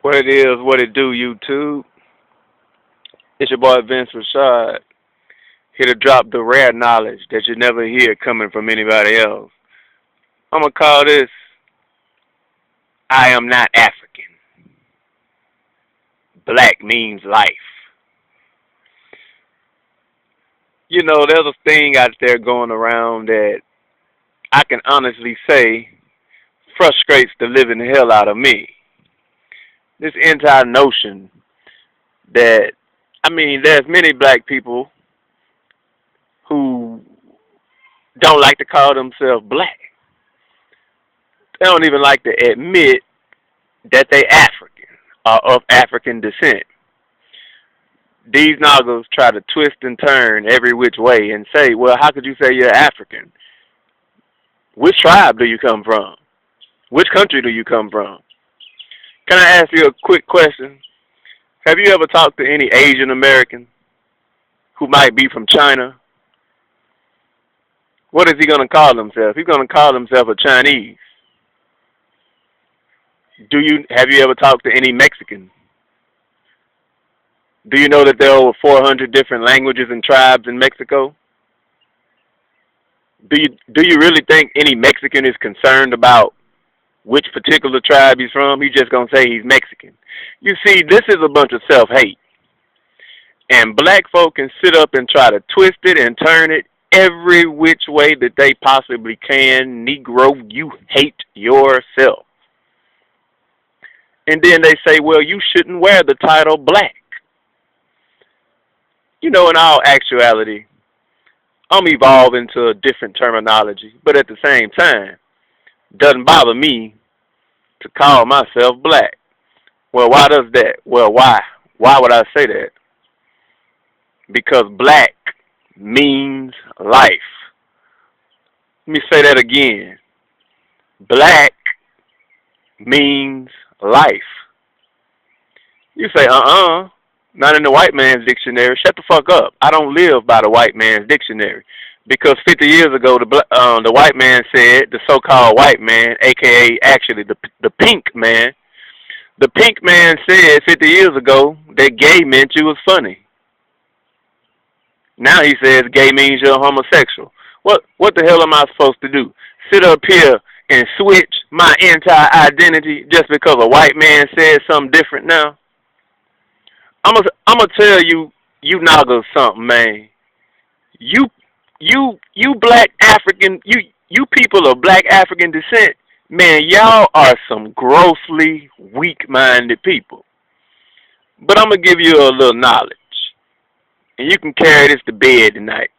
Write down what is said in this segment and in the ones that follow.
What it is, what it do, YouTube. It's your boy Vince Rashad. Here to drop the rare knowledge that you never hear coming from anybody else. I'm going to call this I Am Not African. Black means life. You know, there's a thing out there going around that I can honestly say frustrates the living hell out of me. This entire notion that, there's many black people who don't like to call themselves black. They don't even like to admit that they African or of African descent. These noggles try to twist and turn every which way and say, well, how could you say you're African? Which tribe do you come from? Which country do you come from? Can I ask you a quick question? Have you ever talked to any Asian American who might be from China? What is he going to call himself? He's going to call himself a Chinese. Have you ever talked to any Mexican? Do you know that there are over 400 different languages and tribes in Mexico? Do you really think any Mexican is concerned about which particular tribe he's from? He's just going to say he's Mexican. You see, this is a bunch of self-hate. And black folk can sit up and try to twist it and turn it every which way that they possibly can. Negro, you hate yourself. And then they say, well, you shouldn't wear the title black. You know, in all actuality, I'm evolving to a different terminology, but at the same time, doesn't bother me to call myself black. Well, why does that? Well, why? Why would I say that? Because black means life. Let me say that again. Black means life. You say, not in the white man's dictionary. Shut the fuck up. I don't live by the white man's dictionary. Because 50 years ago, the white man said, the so-called white man, a.k.a. actually the pink man, the pink man said 50 years ago that gay meant you was funny. Now he says gay means you're homosexual. What the hell am I supposed to do? Sit up here and switch my entire identity just because a white man said something different now? I'm gonna tell you noggles something, man. You black African, you people of black African descent, man, y'all are some grossly weak-minded people. But I'm gonna give you a little knowledge, and you can carry this to bed tonight.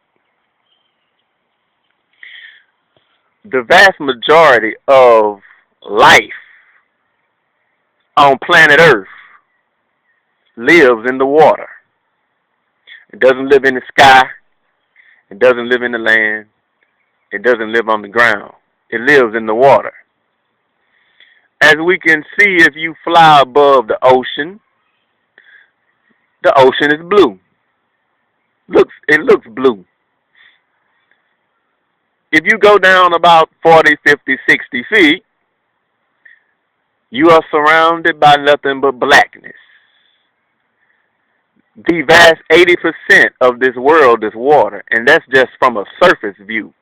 The vast majority of life on planet Earth lives in the water. It doesn't live in the sky. It doesn't live in the land. It doesn't live on the ground. It lives in the water. As we can see, if you fly above the ocean is blue. It looks blue. If you go down about 40, 50, 60 feet, you are surrounded by nothing but blackness. The vast 80% of this world is water, and that's just from a surface view.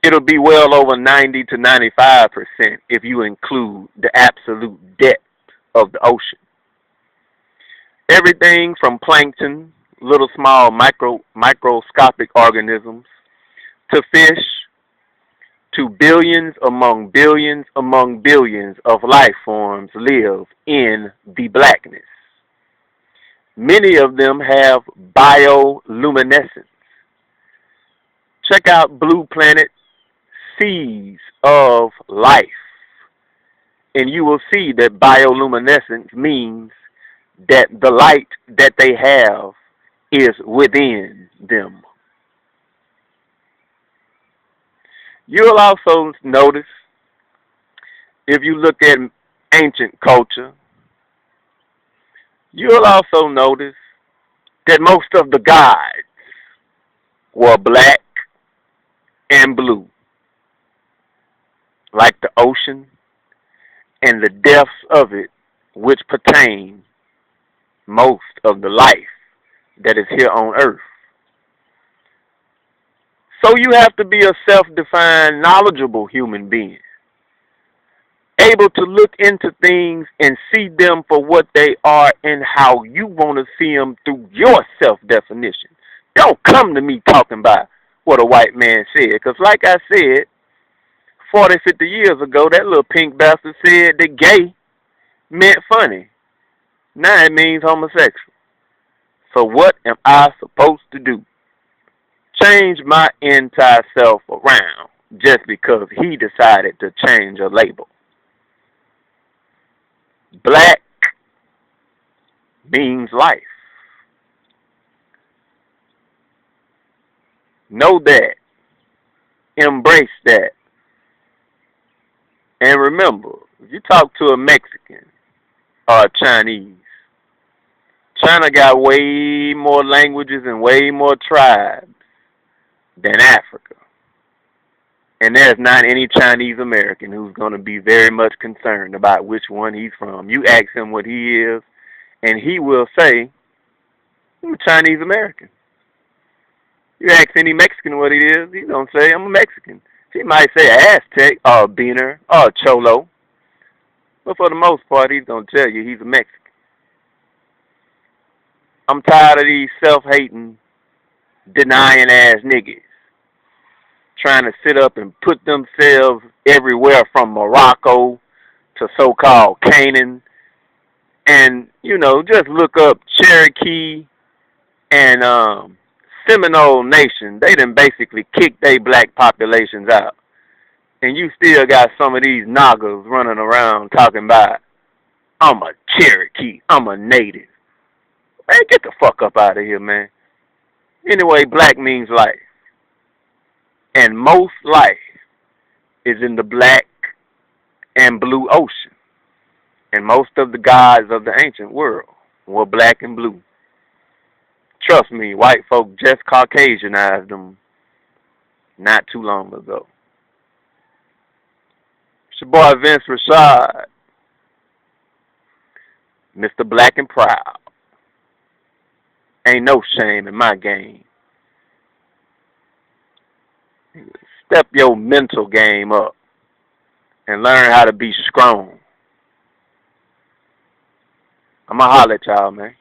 It'll be well over 90 to 95% if you include the absolute depth of the ocean. Everything from plankton, little small microscopic organisms, to fish, to billions among billions among billions of life forms live in the blackness. Many of them have bioluminescence. Check out Blue Planet Seas of Life, and you will see that bioluminescence means that the light that they have is within them. You'll also notice, if you look at ancient culture, you'll also notice that most of the gods were black and blue, like the ocean, and the depths of it which pertain most of the life that is here on earth. So you have to be a self-defined, knowledgeable human being, able to look into things and see them for what they are and how you want to see them through your self-definition. Don't come to me talking about what a white man said, because like I said, 40, 50 years ago, that little pink bastard said that gay meant funny. Now it means homosexual. So what am I supposed to do? Change my entire self around just because he decided to change a label. Black means life. Know that. Embrace that. And remember, if you talk to a Mexican or a Chinese, China got way more languages and way more tribes than Africa. And there's not any Chinese American who's going to be very much concerned about which one he's from. You ask him what he is, and he will say, I'm a Chinese American. You ask any Mexican what he is, he's going to say, I'm a Mexican. He might say Aztec or a Beaner or a Cholo. But for the most part, he's going to tell you he's a Mexican. I'm tired of these self-hating, denying-ass niggas trying to sit up and put themselves everywhere from Morocco to so-called Canaan. And, just look up Cherokee and Seminole Nation. They done basically kicked their black populations out. And you still got some of these Nagas running around talking about, I'm a Cherokee, I'm a native. Man, get the fuck up out of here, man. Anyway, black means life. And most life is in the black and blue ocean. And most of the gods of the ancient world were black and blue. Trust me, white folk just Caucasianized them not too long ago. It's your boy Vince Rashad, Mr. Black and Proud. Ain't no shame in my game. Step your mental game up and learn how to be strong. I'ma holler at y'all, man.